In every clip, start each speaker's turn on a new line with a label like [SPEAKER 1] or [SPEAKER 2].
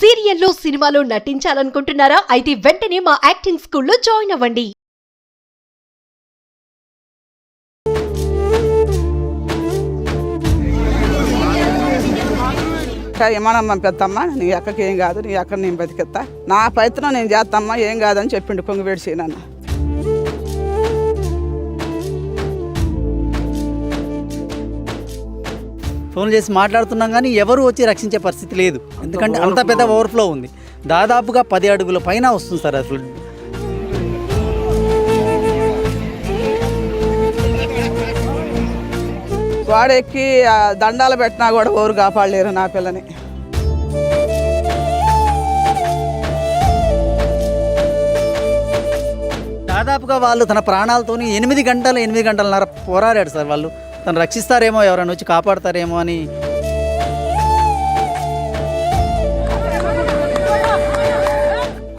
[SPEAKER 1] సీరియల్లో సినిమాలో నటించాలనుకుంటున్నారా? అయితే వెంటనే మా యాక్టింగ్ స్కూల్లో జాయిన్ అవ్వండి.
[SPEAKER 2] విమానం పంపిస్తామ్మా, నీ అక్కకి ఏం కాదు, నీ అక్కడ నేను బతికెత్తా, నా ప్రయత్నం నేను చేస్తామ్మా, ఏం కాదని చెప్పిండు కొంగువేడి సీనన్న.
[SPEAKER 3] ఫోన్ చేసి మాట్లాడుతున్నాం కానీ ఎవరు వచ్చి రక్షించే పరిస్థితి లేదు. ఎందుకంటే అంత పెద్ద ఓవర్ఫ్లో ఉంది. దాదాపుగా 10 అడుగుల పైన వస్తుంది సార్ అసలు.
[SPEAKER 2] గోడ ఎక్కి దండాలు పెట్టినా కూడా ఎవరు కాపాడలేరు నా పిల్లని.
[SPEAKER 3] దాదాపుగా వాళ్ళు తన ప్రాణాలతో 8 గంటలన్నర పోరాడాడు సార్. వాళ్ళు తను రక్షిస్తారేమో, ఎవరైనా వచ్చి కాపాడతారేమో అని.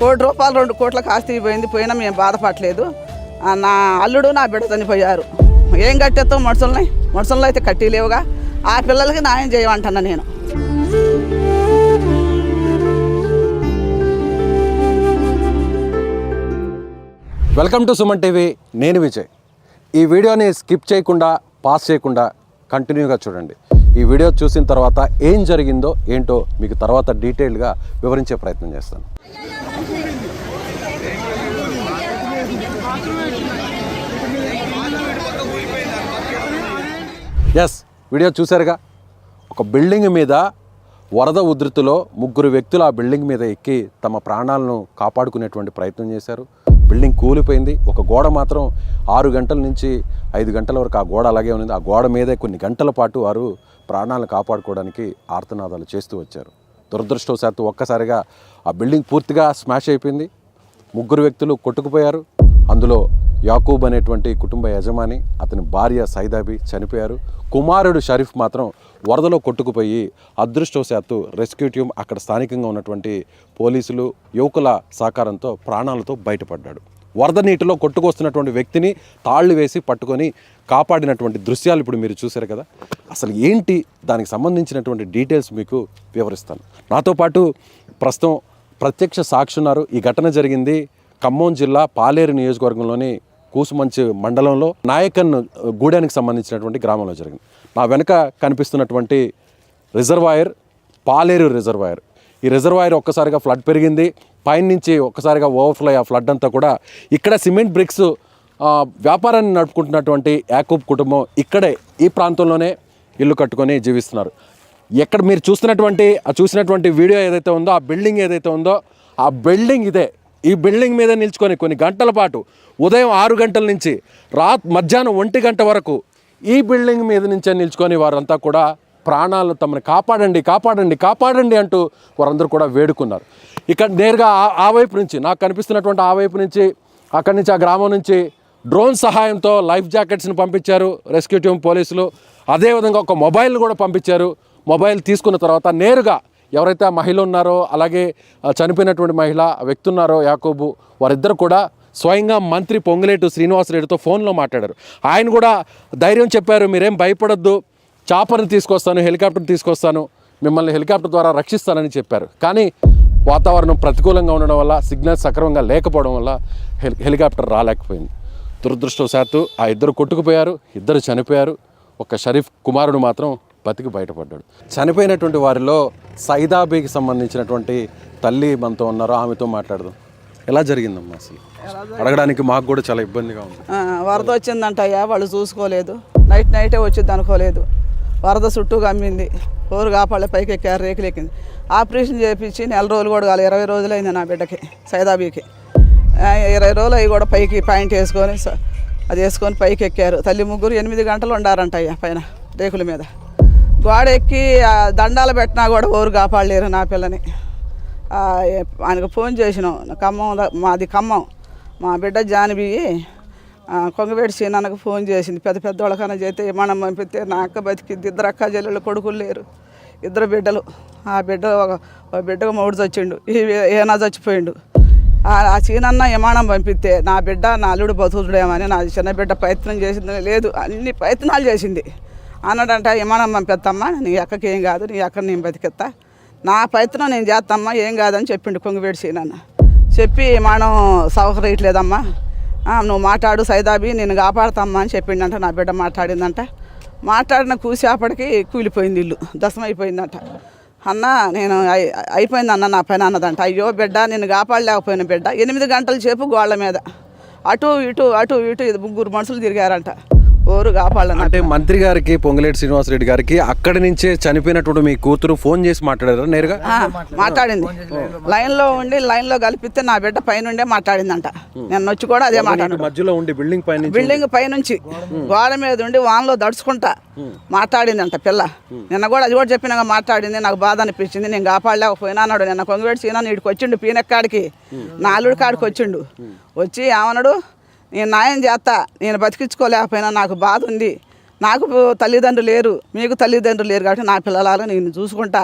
[SPEAKER 2] ₹1 కోటి 2 కోట్లకు ఆస్తి పోయినా మేము బాధపడలేదు. నా అల్లుడు నా బిడ్డ చనిపోయారు. ఏం కట్టేస్తాం మనుషులను అయితే కట్టిలేవుగా. ఆ పిల్లలకి న్యాయం చేయమంటున్నా నేను.
[SPEAKER 4] Welcome to Suman TV. నేను విజయ్. ఈ వీడియోని స్కిప్ చేయకుండా, పాస్ చేయకుండా కంటిన్యూగా చూడండి. ఈ వీడియో చూసిన తర్వాత ఏం జరిగిందో ఏంటో మీకు తర్వాత డీటెయిల్గా వివరించే ప్రయత్నం చేస్తాను. ఎస్, వీడియో చూశారుగా. ఒక బిల్డింగ్ మీద వరద ఉధృతిలో 3 వ్యక్తులు ఆ బిల్డింగ్ మీద ఎక్కి తమ ప్రాణాలను కాపాడుకునేటువంటి ప్రయత్నం చేశారు. బిల్డింగ్ కూలిపోయింది. ఒక గోడ మాత్రం 6 గంటల నుంచి 5 గంటల వరకు ఆ గోడ అలాగే ఉంది. ఆ గోడ మీదే కొన్ని గంటల పాటు వారు ప్రాణాలను కాపాడుకోవడానికి ఆర్తనాదాలు చేస్తూ వచ్చారు. దురదృష్టవశాత్తు ఒక్కసారిగా ఆ బిల్డింగ్ పూర్తిగా స్మాష్ అయిపోయింది. 3 వ్యక్తులు కొట్టుకుపోయారు. అందులో యాకూబ్ అనేటువంటి కుటుంబ యజమాని, అతని భార్య సైదాబి చనిపోయారు. కుమారుడు షరీఫ్ మాత్రం వరదలో కొట్టుకుపోయి అదృష్టవశాత్తు రెస్క్యూ టీమ్, అక్కడ స్థానికంగా ఉన్నటువంటి పోలీసులు, యువకుల సహకారంతో ప్రాణాలతో బయటపడ్డాడు. వరద నీటిలో కొట్టుకొస్తున్నటువంటి వ్యక్తిని తాళ్ళు వేసి పట్టుకొని కాపాడినటువంటి దృశ్యాలు ఇప్పుడు మీరు చూశారు కదా. అసలు ఏంటి దానికి సంబంధించినటువంటి డీటెయిల్స్ మీకు వివరిస్తాను. నాతో పాటు ప్రస్తుతం ప్రత్యక్ష సాక్షి ఉన్నారు. ఈ ఘటన జరిగింది ఖమ్మం జిల్లా పాలేరు నియోజకవర్గంలోని కూసుమంచి మండలంలో నాయకన్ గూడానికి సంబంధించినటువంటి గ్రామంలో జరిగింది. నా వెనుక కనిపిస్తున్నటువంటి రిజర్వాయర్ పాలేరు రిజర్వాయర్. ఈ రిజర్వాయర్ ఒక్కసారిగా ఫ్లడ్ పెరిగింది. పైన నుంచి ఒక్కసారిగా ఓవర్ఫ్లో ఆ ఫ్లడ్ అంతా కూడా ఇక్కడ సిమెంట్ బ్రిక్స్ వ్యాపారాన్ని నడుపుకుంటున్నటువంటి యాకూబ్ కుటుంబం ఇక్కడే ఈ ప్రాంతంలోనే ఇల్లు కట్టుకొని జీవిస్తున్నారు. ఎక్కడ మీరు చూసినటువంటి వీడియో ఏదైతే ఉందో, ఆ బిల్డింగ్ ఏదైతే ఉందో, ఆ బిల్డింగ్ ఇదే. ఈ బిల్డింగ్ మీద నిల్చుకొని కొన్ని గంటల పాటు ఉదయం 6 గంటల నుంచి మధ్యాహ్నం 1 గంట వరకు ఈ బిల్డింగ్ మీద నుంచే నిల్చుకొని వారంతా కూడా ప్రాణాలను తమని కాపాడండి అంటూ వారందరూ కూడా వేడుకున్నారు. ఇక్కడ నేరుగా ఆ వైపు నుంచి నాకు కనిపిస్తున్నటువంటి ఆ వైపు నుంచి, అక్కడి నుంచి, ఆ గ్రామం నుంచి డ్రోన్ సహాయంతో లైఫ్ జాకెట్స్ని పంపించారు రెస్క్యూ టీమ్ పోలీసులు. అదేవిధంగా ఒక మొబైల్ని కూడా పంపించారు. మొబైల్ తీసుకున్న తర్వాత నేరుగా ఎవరైతే ఆ మహిళ ఉన్నారో, అలాగే చనిపోయినటువంటి మహిళ వ్యక్తి ఉన్నారో యాకూబు, వారిద్దరు కూడా స్వయంగా మంత్రి పొంగులేటి శ్రీనివాసరెడ్డితో ఫోన్లో మాట్లాడారు. ఆయన కూడా ధైర్యం చెప్పారు, మీరేం భయపడొద్దు, చాపర్ని తీసుకొస్తాను, హెలికాప్టర్ని తీసుకొస్తాను, మిమ్మల్ని హెలికాప్టర్ ద్వారా రక్షిస్తానని చెప్పారు. కానీ వాతావరణం ప్రతికూలంగా ఉండడం వల్ల, సిగ్నల్స్ సక్రమంగా లేకపోవడం వల్ల హెలికాప్టర్ రాలేకపోయింది. దురదృష్టవశాత్తు ఆ 2 కొట్టుకుపోయారు, 2 చనిపోయారు. ఒక షరీఫ్ కుమారుడు మాత్రం బతికి బయటపడ్డాడు. చనిపోయినటువంటి వారిలో సైదాబీకి సంబంధించినటువంటి తల్లి మనతో ఉన్నారు. ఆమెతో మాట్లాడదాం. ఎలా జరిగిందమ్మా అసలు? అడగడానికి మాకు కూడా చాలా ఇబ్బందిగా ఉంది.
[SPEAKER 2] వరద వచ్చిందంటయ్యా, వాళ్ళు చూసుకోలేదు. నైటే వచ్చింది అనుకోలేదు. వరద చుట్టూ గమ్మింది. ఎవరు కాపాడే పైకి ఎక్కారు, రేకులు ఎక్కింది. ఆపరేషన్ చేయించి 4 రోజులు కూడా కాదు, 20 రోజులు అయింది నా బిడ్డకి సైదాబీకి. 20 రోజులు అవి కూడా పైకి పాయింట్ వేసుకొని అది వేసుకొని పైకి ఎక్కారు. తల్లి ముగ్గురు 8 గంటలు ఉండారంటయ్యా పైన రేకుల మీద. గోడ ఎక్కి దండాలు పెట్టినా కూడా ఎవరు కాపాడలేరు నా పిల్లని. ఆయనకు ఫోన్ చేసినాం. మాది ఖమ్మం. మా బిడ్డ జానబి కొంగవేడి సీనన్నకు ఫోన్ చేసింది. పెద్దవాళ్ళకన్నా చేస్తే విమానం పంపిస్తే నా అక్క బతికిద్ది. 2 అక్క చెల్లెళ్ళు, కొడుకులు లేరు, 2 బిడ్డలు. ఆ బిడ్డకు మొగుడు చచ్చిండు, ఏనా చచ్చిపోయిండు. ఆ సీనన్న విమానం పంపిస్తే నా బిడ్డ నా అల్లుడు బతుకుడేమని నా చిన్న బిడ్డ ప్రయత్నం చేసింది లేదు, అన్ని ప్రయత్నాలు చేసింది. అన్నాడంట విమానం పంపిస్తామ్మా, నీ అక్కకి ఏం కాదు, నీ అక్కడ నేను బతికెత్తా, నా ప్రయత్నం నేను చేస్తామ్మా, ఏం కాదని చెప్పిండు కొంగివేడి సీనన్న. చెప్పి మనం సౌకర్యట్లేదమ్మా, నువ్వు మాట్లాడు సైదాబి, నేను కాపాడుతామ్మా అని చెప్పిండంట. నా బిడ్డ మాట్లాడిందంట. మాట్లాడిన కూసేపటికి కూలిపోయింది, ఇల్లు దశమైపోయిందంట. అన్న నేను అయిపోయింది అన్న నా పని అన్నదంట. అయ్యో బిడ్డ, నేను కాపాడలేకపోయిన బిడ్డ. 8 గంటల సేపు గోళ్ళ మీద అటు ఇటు ఇది 3 మనుషులు తిరిగారంట. ఓరు కాపాడాలన్న.
[SPEAKER 4] అంటే మంత్రి గారికి, పొంగులేటి శ్రీనివాసరెడ్డి గారికి అక్కడి నుంచే చనిపోయినటువంటి మీ కూతురు ఫోన్ చేసి మాట్లాడారా నేరుగా?
[SPEAKER 2] మాట్లాడింది. లైన్లో కలిపిస్తే నా బిడ్డ పైనుండే మాట్లాడిందంట. నిన్న వచ్చి కూడా అదే మాట్లాడు.
[SPEAKER 4] మధ్యలో ఉండి బిల్డింగ్
[SPEAKER 2] పైనుంచి గోడ మీద ఉండి వాన్లో దడుచుకుంటా మాట్లాడిందంట పిల్ల. నిన్న కూడా అది కూడా చెప్పినాక మాట్లాడింది. నాకు బాధ అనిపించింది, నేను కాపాడలేకపోయినా అన్నాడు. నిన్న కొంగవేడి సీనా నీడికి వచ్చిండు, పీనెక్కాడికి నా అల్లుడి కాడికి వచ్చిండు. వచ్చి ఏమన్నాడు, నేను న్యాయం చేస్తా, నేను బతికించుకోలేకపోయినా నాకు బాధ ఉంది, నాకు తల్లిదండ్రులు లేరు, మీకు తల్లిదండ్రులు లేరు కాబట్టి నా పిల్లలాగా నేను చూసుకుంటా,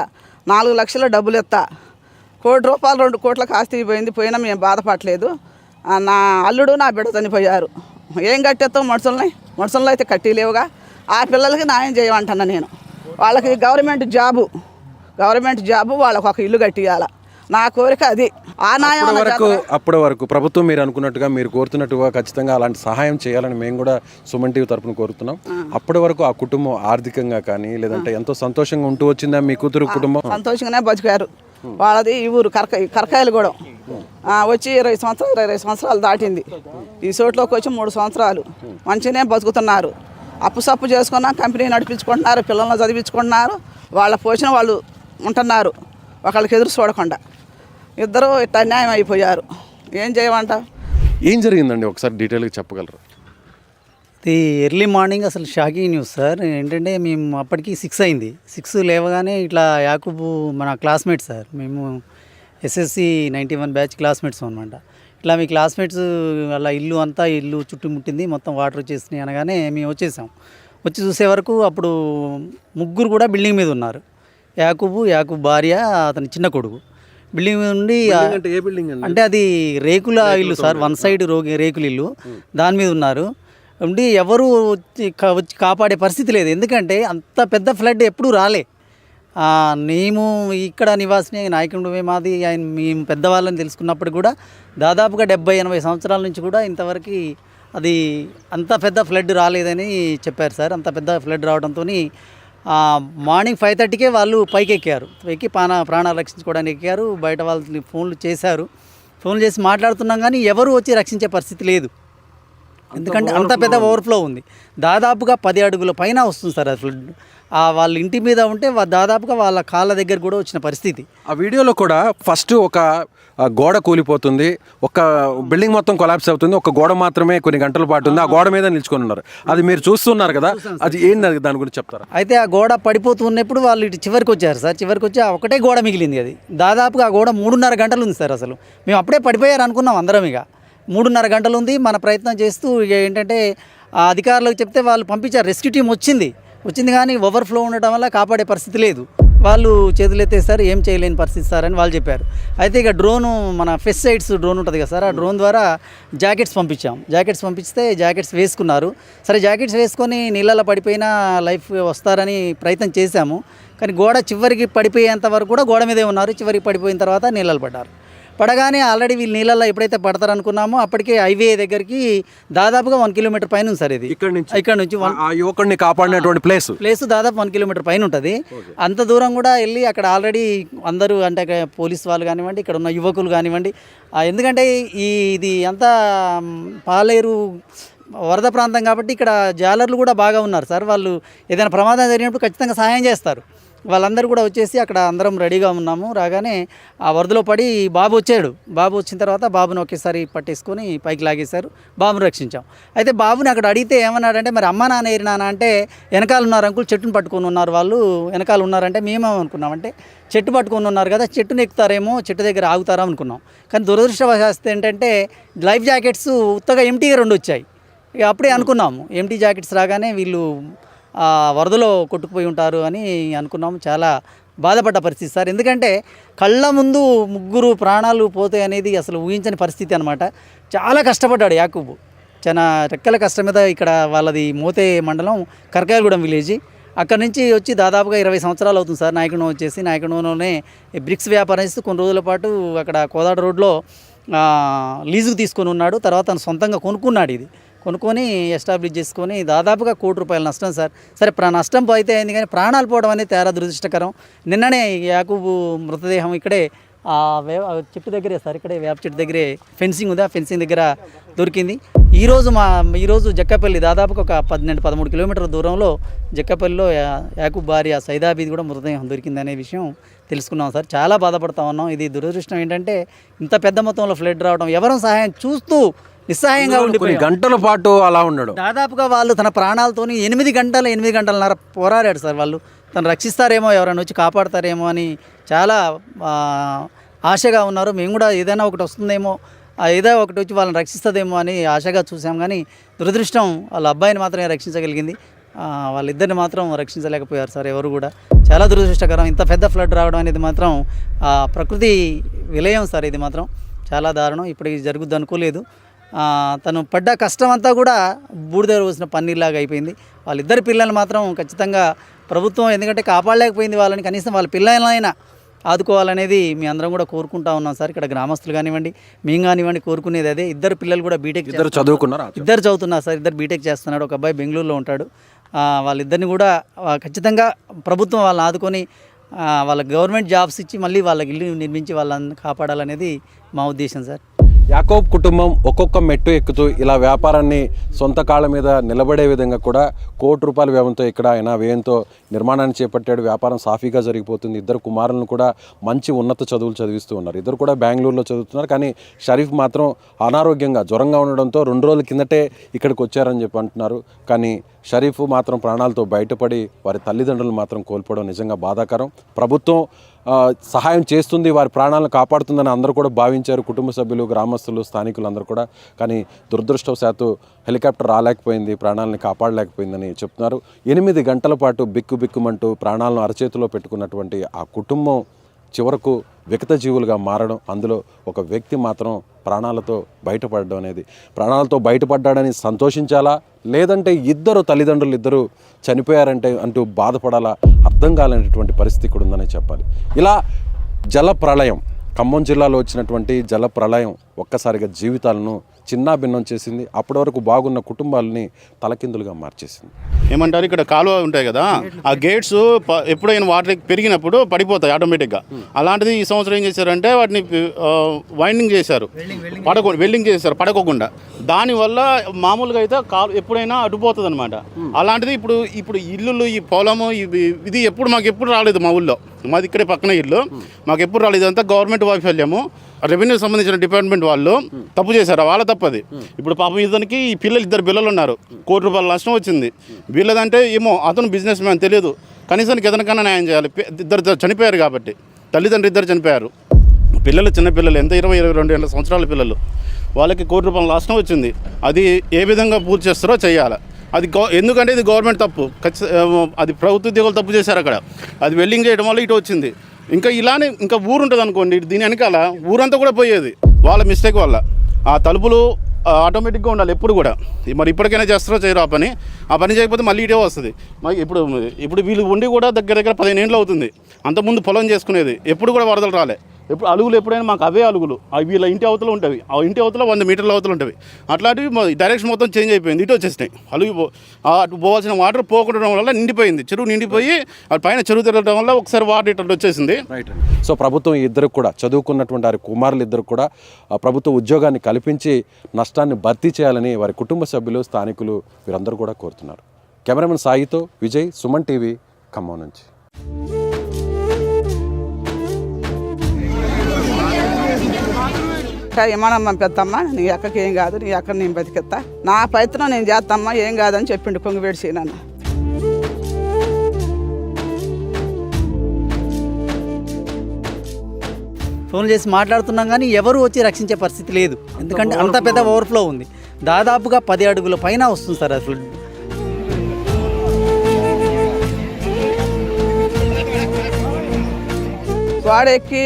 [SPEAKER 2] 4 లక్షల డబ్బులు ఇస్తా, 1 కోటి రూపాయలు 2 కోట్లకు ఆస్తి పోయినా మేము బాధపడలేదు. నా అల్లుడు నా బిడ్డ చనిపోయారు, ఏం కట్టేస్తాం మనుషులను అయితే కట్టిలేవుగా. ఆ పిల్లలకి న్యాయం చేయమంటున్నా నేను. వాళ్ళకి గవర్నమెంట్ జాబు వాళ్ళకు ఒక ఇల్లు కట్టియాల. నా కోరిక అది. ఆ న్యాయం
[SPEAKER 4] అప్పటి వరకు ప్రభుత్వం మీరు అనుకున్నట్టుగా, మీరు కోరుతున్నట్టుగా ఖచ్చితంగా అలాంటి సహాయం చేయాలని మేము కూడా సుమన్ టీవీ తరపున కోరుతున్నాం. అప్పటి వరకు ఆ కుటుంబం ఆర్థికంగా కానీ లేదంటే ఎంతో సంతోషంగా ఉంటూ వచ్చిందా మీ కూతురు కుటుంబం?
[SPEAKER 2] సంతోషంగానే బతికారు. వాళ్ళది ఈ ఊరు కరకాయలు కూడా వచ్చి 20 సంవత్సరాలు దాటింది. ఈ చోట్లోకి వచ్చి 3 సంవత్సరాలు మంచిగానే బతుకుతున్నారు. అప్పు సప్పు చేసుకున్నా కంపెనీ నడిపించుకుంటున్నారు, పిల్లలను చదివించుకుంటున్నారు, వాళ్ళ పోషణ వాళ్ళు ఉంటున్నారు, ఒకళ్ళకి ఎదురు చూడకుండా. ఇద్దరు ఇట్లా అన్యాయం అయిపోయారు. ఏం చేయమంట?
[SPEAKER 4] ఏం జరిగిందండి ఒకసారి డీటెయిల్గా చెప్పగలరు?
[SPEAKER 3] ఇది ఎర్లీ మార్నింగ్ అసలు షాకింగ్ న్యూస్ సార్. ఏంటంటే మేము అప్పటికి 6 అయింది. 6 లేవగానే ఇట్లా యాకూబు మన క్లాస్మేట్ సార్, మేము SSC 91 బ్యాచ్ క్లాస్మేట్స్ అనమాట. ఇట్లా మీ క్లాస్మేట్స్ అలా ఇల్లు చుట్టుముట్టింది, మొత్తం వాటర్ వచ్చేసినాయి అనగానే మేము వచ్చి చూసే వరకు అప్పుడు 3 కూడా బిల్డింగ్ మీద ఉన్నారు. యాకూబు భార్య, అతని చిన్న కొడుకు. బిల్డింగ్ మీద ఉండి, అంటే అది రేకుల ఇల్లు సార్, 1 సైడ్ రేకుల ఇల్లు, దాని మీద ఉన్నారు. ఉండి ఎవరు వచ్చి కాపాడే పరిస్థితి లేదు. ఎందుకంటే అంత పెద్ద ఫ్లడ్ ఎప్పుడూ రాలే. మేము ఇక్కడ నివాసిని, నాయకుడు మాది, ఆయన మేము పెద్దవాళ్ళని తెలుసుకున్నప్పుడు కూడా దాదాపుగా 70-80 సంవత్సరాల నుంచి కూడా ఇంతవరకు అది అంత పెద్ద ఫ్లడ్ రాలేదని చెప్పారు సార్. అంత పెద్ద ఫ్లడ్ రావడంతో మార్నింగ్ 5:30కే వాళ్ళు పైకి ఎక్కారు. ప్రాణాలు రక్షించుకోవడానికి ఎక్కారు. బయట వాళ్ళని ఫోన్లు చేసి మాట్లాడుతున్నాం కానీ ఎవరు వచ్చి రక్షించే పరిస్థితి లేదు. ఎందుకంటే అంత పెద్ద ఓవర్ఫ్లో ఉంది. దాదాపుగా 10 అడుగుల పైన వస్తుంది సార్ అది ఫ్లడ్. వాళ్ళ ఇంటి మీద ఉంటే దాదాపుగా వాళ్ళ కాళ్ళ దగ్గర కూడా వచ్చిన పరిస్థితి.
[SPEAKER 4] ఆ వీడియోలో కూడా ఫస్ట్ ఒక గోడ కూలిపోతుంది, ఒక బిల్డింగ్ మొత్తం కొలాప్స్ అవుతుంది, ఒక గోడ మాత్రమే కొన్ని గంటల పాటు ఉంది, ఆ గోడ మీద నిల్చుకొని ఉన్నారు. అది మీరు చూస్తున్నారు కదా, అది ఏంది, దాని గురించి చెప్తారా?
[SPEAKER 3] అయితే ఆ గోడ పడిపోతున్నప్పుడు వాళ్ళు ఇటు చివరికి వచ్చారు సార్. చివరికి వచ్చి ఒకటే గోడ మిగిలింది. అది దాదాపుగా ఆ గోడ 3.5 గంటలు ఉంది సార్. అసలు మేము అప్పుడే పడిపోయారు అనుకున్నాం అందరం. ఇక 3.5 గంటలు ఉంది. మన ప్రయత్నం చేస్తూ ఇక ఏంటంటే ఆ అధికారులకు చెప్తే వాళ్ళు పంపించారు. రెస్క్యూ టీం వచ్చింది కానీ ఓవర్ఫ్లో ఉండటం వల్ల కాపాడే పరిస్థితి లేదు. వాళ్ళు చేతులు ఎత్తేస్తారు, ఏం చేయలేని పరిస్థితి సార్ అని వాళ్ళు చెప్పారు. అయితే ఇక డ్రోను, మన పెస్టిసైడ్స్ డ్రోన్ ఉంటుంది కదా సార్, ఆ డ్రోన్ ద్వారా జాకెట్స్ పంపిస్తే జాకెట్స్ వేసుకున్నారు. సరే జాకెట్స్ వేసుకొని నీళ్ళలో పడిపోయినా లైఫ్ వస్తారని ప్రయత్నం చేశాము. కానీ గోడ చివరికి పడిపోయేంత వరకు కూడా గోడ మీదే ఉన్నారు. చివరికి పడిపోయిన తర్వాత నీళ్ళలో పడగానే ఆల్రెడీ వీళ్ళు నీళ్ళల్లో ఎప్పుడైతే పడతారనుకున్నామో అప్పటికే హైవే దగ్గరికి దాదాపుగా 1 కిలోమీటర్ పైన ఉంది సార్. ఇది ఇక్కడ నుంచి
[SPEAKER 4] యువకుడిని కాపాడినటువంటి ప్లేస్
[SPEAKER 3] దాదాపు 1 కిలోమీటర్ పైన ఉంటుంది. అంత దూరం కూడా వెళ్ళి అక్కడ ఆల్రెడీ అందరూ, అంటే పోలీస్ వాళ్ళు కానివ్వండి, ఇక్కడ ఉన్న యువకులు కానివ్వండి, ఎందుకంటే ఇది అంతా పాలేరు వరద ప్రాంతం కాబట్టి ఇక్కడ జాలర్లు కూడా బాగా ఉన్నారు సార్. వాళ్ళు ఏదైనా ప్రమాదం జరిగినప్పుడు ఖచ్చితంగా సహాయం చేస్తారు. వాళ్ళందరూ కూడా వచ్చేసి అక్కడ అందరం రెడీగా ఉన్నాము. రాగానే ఆ వరదలో పడి బాబు వచ్చిన తర్వాత బాబుని ఒకేసారి పట్టేసుకొని పైకి లాగేశారు. బాబుని రక్షించాం. అయితే బాబుని అక్కడ అడిగితే ఏమన్నాడంటే, మరి అమ్మ నాన్న ఏరినానా అంటే, వెనకాల ఉన్నారు అంకుల్, చెట్టును పట్టుకొని ఉన్నారు వాళ్ళు, వెనకాల ఉన్నారంటే మేమేమనుకున్నామంటే చెట్టు పట్టుకొని ఉన్నారు కదా, చెట్టును ఎక్కుతారేమో, చెట్టు దగ్గర ఆగుతారా అనుకున్నాం. కానీ దురదృష్టవశాత్తు ఏంటంటే లైఫ్ జాకెట్స్ ఉత్తగా ఎంటీగా 2 వచ్చాయి. ఇక అప్పుడే అనుకున్నాము ఎంటీ జాకెట్స్ రాగానే వీళ్ళు వరదలో కొట్టుకుపోయి ఉంటారు అని అనుకున్నాము. చాలా బాధపడ్డ పరిస్థితి సార్. ఎందుకంటే కళ్ళ ముందు 3 ప్రాణాలు పోతాయి అనేది అసలు ఊహించని పరిస్థితి అనమాట. చాలా కష్టపడ్డాడు యాకూబు. చాలా రెక్కల కష్టం మీద. ఇక్కడ వాళ్ళది మోతే మండలం కరకాయలగూడెం విలేజ్. అక్కడ నుంచి వచ్చి దాదాపుగా 20 సంవత్సరాలు అవుతుంది సార్. నాయకుడు వచ్చేసి నాయకుడులోనే బ్రిక్స్ వ్యాపారం చేస్తూ కొన్ని రోజుల పాటు అక్కడ కోదాడ రోడ్లో లీజుకు తీసుకొని ఉన్నాడు. తర్వాత తను సొంతంగా కొనుక్కున్నాడు. ఇది కొనుక్కొని ఎస్టాబ్లిష్ చేసుకొని దాదాపుగా ₹1 కోటి నష్టం సార్. సరే నష్టం అయితే అయింది, కానీ ప్రాణాలు పోవడం అనేది తేడా దురదృష్టకరం. నిన్ననే యాకూబు మృతదేహం ఇక్కడే ఆ చెట్టు దగ్గరే సార్, ఇక్కడే వేప చెట్టు దగ్గరే ఫెన్సింగ్ ఉంది, ఆ ఫెన్సింగ్ దగ్గర దొరికింది. ఈరోజు జక్కపల్లి దాదాపుగా ఒక 12-13 కిలోమీటర్ల దూరంలో జక్కపల్లిలో యాకూబ్ భార్య సైదాబీది కూడా మృతదేహం దొరికిందనే విషయం తెలుసుకున్నాం సార్. చాలా బాధపడతా ఉన్నాం. ఇది దురదృష్టం ఏంటంటే ఇంత పెద్ద మొత్తంలో ఫ్లడ్ రావడం, ఎవరం సహాయం చూస్తూ నిస్సహాయంగా ఉండిపోయి
[SPEAKER 4] గంటల పాటు అలా ఉన్నాడు.
[SPEAKER 3] దాదాపుగా వాళ్ళు తన ప్రాణాలతోని 8 గంటలన్నర పోరాడాడు సార్. వాళ్ళు తను రక్షిస్తారేమో, ఎవరైనా వచ్చి కాపాడతారేమో అని చాలా ఆశగా ఉన్నారు. మేము కూడా ఏదైనా ఒకటి వస్తుందేమో, ఏదో ఒకటి వచ్చి వాళ్ళని రక్షిస్తుందేమో అని ఆశగా చూసాం. కానీ దురదృష్టం వాళ్ళ అబ్బాయిని మాత్రమే రక్షించగలిగింది, వాళ్ళిద్దరిని మాత్రం రక్షించలేకపోయారు సార్ ఎవరు కూడా. చాలా దురదృష్టకరం. ఇంత పెద్ద ఫ్లడ్ రావడం అనేది మాత్రం ప్రకృతి విలయం సార్. ఇది మాత్రం చాలా దారుణం. ఇప్పటికి జరుగుద్ది అనుకోలేదు. తను పడ్డ కష్టం అంతా కూడా బూడిద పోసిన పన్నీర్లాగా అయిపోయింది. వాళ్ళిద్దరి పిల్లలు మాత్రం ఖచ్చితంగా ప్రభుత్వం, ఎందుకంటే కాపాడలేకపోయింది వాళ్ళని, కనీసం వాళ్ళ పిల్లలైనా ఆదుకోవాలనేది మీ అందరం కూడా కోరుకుంటా ఉన్నాం సార్. ఇక్కడ గ్రామస్తులు కానివ్వండి, మేము కానివ్వండి కోరుకునేది అదే. ఇద్దరు పిల్లలు కూడా బీటెక్
[SPEAKER 4] చదువుకున్నారు.
[SPEAKER 3] ఇద్దరు చదువుతున్నారు సార్. ఇద్దరు బీటెక్ చేస్తున్నాడు. ఒక అబ్బాయి బెంగళూరులో ఉంటాడు. వాళ్ళిద్దరిని కూడా ఖచ్చితంగా ప్రభుత్వం వాళ్ళని ఆదుకొని వాళ్ళ గవర్నమెంట్ జాబ్స్ ఇచ్చి మళ్ళీ వాళ్ళకి ఇల్లు నిర్మించి వాళ్ళని కాపాడాలనేది మా ఉద్దేశం సార్.
[SPEAKER 4] యాకోబ్ కుటుంబం ఒక్కొక్క మెట్టు ఎక్కుతూ ఇలా వ్యాపారాన్ని సొంత కాళ్ళ మీద నిలబడే విధంగా కూడా ₹1 కోటి వ్యయంతో ఇక్కడ ఆయన వ్యయంతో నిర్మాణాన్ని చేపట్టాడు. వ్యాపారం సాఫీగా జరిగిపోతుంది. ఇద్దరు కుమారులను కూడా మంచి ఉన్నత చదువులు చదివిస్తూ ఉన్నారు. ఇద్దరు కూడా బెంగళూరులో చదువుతున్నారు. కానీ షరీఫ్ మాత్రం అనారోగ్యంగా జ్వరంగా ఉండడంతో 2 రోజుల కిందటే ఇక్కడికి వచ్చారని చెప్పి అంటున్నారు. కానీ షరీఫ్ మాత్రం ప్రాణాలతో బయటపడి వారి తల్లిదండ్రులు మాత్రం కోల్పోవడం నిజంగా బాధాకరం. ప్రభుత్వం సహాయం చేస్తుంది, వారి ప్రాణాలను కాపాడుతుందని అందరూ కూడా భావించారు, కుటుంబ సభ్యులు, గ్రామస్తులు, స్థానికులు అందరూ కూడా. కానీ దురదృష్టవశాత్తు హెలికాప్టర్ రాలేకపోయింది, ప్రాణాలను కాపాడలేకపోయిందని చెప్తున్నారు. 8 గంటల పాటు బిక్కుబిక్కుమంటూ ప్రాణాలను అరచేతిలో పెట్టుకున్నటువంటి ఆ కుటుంబం చివరకు వికట జీవులుగా మారడం, అందులో ఒక వ్యక్తి మాత్రం ప్రాణాలతో బయటపడడం అనేది, ప్రాణాలతో బయటపడ్డాడని సంతోషించాలా, లేదంటే తల్లిదండ్రులు ఇద్దరు చనిపోయారంటే అంటూ బాధపడాలా, అర్థం కాలేనటువంటి పరిస్థితి కూడా ఉందనే చెప్పాలి. ఇలా జల ప్రళయం, ఖమ్మం జిల్లాలో వచ్చినటువంటి జల ప్రళయం ఒక్కసారిగా జీవితాలను చిన్నాభిన్నం చేసింది. అప్పటి వరకు బాగున్న కుటుంబాలని తలకిందులుగా మార్చేసింది.
[SPEAKER 5] ఏమంటారు, ఇక్కడ కాలువ ఉంటాయి కదా, ఆ గేట్స్ ఎప్పుడైనా వాటర్ పెరిగినప్పుడు పడిపోతాయి ఆటోమేటిక్గా. అలాంటిది ఈ సంవత్సరం ఏం చేశారంటే వాటిని వైండింగ్ చేశారు, వెల్డింగ్ చేశారు పడకోకుండా. దానివల్ల మామూలుగా అయితే ఎప్పుడైనా అడ్డుపోతుంది అనమాట. అలాంటిది ఇప్పుడు ఇల్లులు, ఈ పొలము, ఇది మాకు ఎప్పుడు రాలేదు. మా ఊళ్ళో, మాది ఇక్కడే పక్కన ఇల్లు, మాకు ఎప్పుడు రాలేదు. అంతా గవర్నమెంట్ వైఫల్యము. రెవెన్యూ సంబంధించిన డిపార్ట్మెంట్ వాళ్ళు తప్పు చేశారు, వాళ్ళ తప్పది. ఇప్పుడు పాపం ఇతనికి ఈ ఇద్దరు పిల్లలు ఉన్నారు, ₹1 కోటి నష్టం వచ్చింది. వీళ్ళదంటే ఏమో అతను బిజినెస్ మ్యాన్ తెలియదు, కనీసానికి ఎదనికన్నా న్యాయం చేయాలి. ఇద్దరు చనిపోయారు కాబట్టి, తల్లిదండ్రులు ఇద్దరు చనిపోయారు. పిల్లలు చిన్నపిల్లలు, ఎంత 20-22 సంవత్సరాల పిల్లలు, వాళ్ళకి ₹1 కోటి నష్టం వచ్చింది. అది ఏ విధంగా పూర్తి చేస్తారో చేయాలి. అది ఎందుకంటే ఇది గవర్నమెంట్ తప్పు, అది ప్రభుత్వ ఉద్యోగులు తప్పు చేశారు అక్కడ. అది వెల్డింగ్ చేయడం వల్ల ఇటు వచ్చింది. ఇంకా ఇలానే ఇంకా ఊరు ఉంటుంది అనుకోండి, దీని వెనకాల ఊరంతా కూడా పోయేది వాళ్ళ మిస్టేక్ వల్ల. ఆ తలుపులు ఆటోమేటిక్గా ఉండాలి ఎప్పుడు కూడా. మరి ఇప్పటికైనా చేస్తారో చేయరు ఆ పని చేయకపోతే మళ్ళీ ఇటే వస్తుంది. మరి ఇప్పుడు వీళ్ళు ఉండి కూడా దగ్గర 15 ఏళ్ళు అవుతుంది. అంతకుముందు పొలం చేసుకునేది, ఎప్పుడు కూడా వరదలు రాలే. అలుగులు ఎప్పుడైనా మాకు అవే అలుగులు, అవి వీళ్ళ ఇంటి అవతల ఉంటాయి, ఆ ఇంటి అవతల 100 మీటర్ల అవతల ఉంటాయి. అట్లాంటివి డైరెక్షన్ మొత్తం చేంజ్ అయిపోయింది, ఇటు వచ్చేసినాయి. అలుగు అటు పోవాల్సిన వాటర్ పోకుండా వల్ల నిండిపోయింది, చెరువు నిండిపోయి అటు పైన చెరువు తిరగడం వల్ల ఒకసారి వాటర్ ఇట్లా వచ్చేసింది.
[SPEAKER 4] సో ప్రభుత్వం ఇద్దరు కూడా చదువుకున్నటువంటి వారి కుమారులు ఇద్దరు కూడా ప్రభుత్వ ఉద్యోగాన్ని కల్పించి నష్టాన్ని భర్తీ చేయాలని వారి కుటుంబ సభ్యులు, స్థానికులు వీరందరూ కూడా కోరుతున్నారు. కెమెరామెన్ సాయితో విజయ్, సుమన్ టీవీ, ఖమ్మం నుంచి.
[SPEAKER 2] విమానం పంపిస్తామ్మా, నీ అక్కకి ఏం కాదు, నీ అక్కడ నేను బతికెత్తా, నా ప్రయత్నం నేను చేస్తామ్మా, ఏం కాదని చెప్పిండు కొంగువేడి సీనన్న.
[SPEAKER 3] ఫోన్ చేసి మాట్లాడుతున్నాం కానీ ఎవరు వచ్చి రక్షించే పరిస్థితి లేదు, ఎందుకంటే అంత పెద్ద ఓవర్ఫ్లో ఉంది. దాదాపుగా 10 అడుగుల పైన వస్తుంది సార్ అసలు.
[SPEAKER 2] గోడెక్కి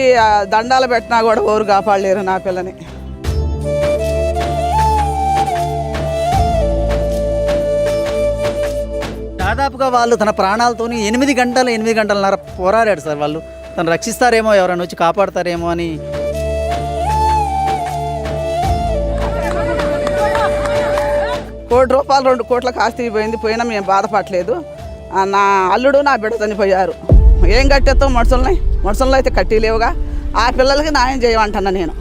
[SPEAKER 2] దండాలు పెట్టినా కూడా ఎవరు కాపాడలేరు నా పిల్లని.
[SPEAKER 3] దాదాపుగా వాళ్ళు తన ప్రాణాలతో 8 గంటలన్నర పోరాడాడు సార్. వాళ్ళు తను రక్షిస్తారేమో, ఎవరైనా వచ్చి కాపాడతారేమో అని.
[SPEAKER 2] ₹1 కోటి 2 కోట్లకు ఆస్తి పోయినా మేము బాధపడలేదు. నా అల్లుడు నా బిడ్డ చనిపోయారు. ఏం కట్టేస్తాం మనుషులను అయితే కట్టి లేవుగా. ఆ పిల్లలకి న్యాయం చేయమంటున్నా నేను.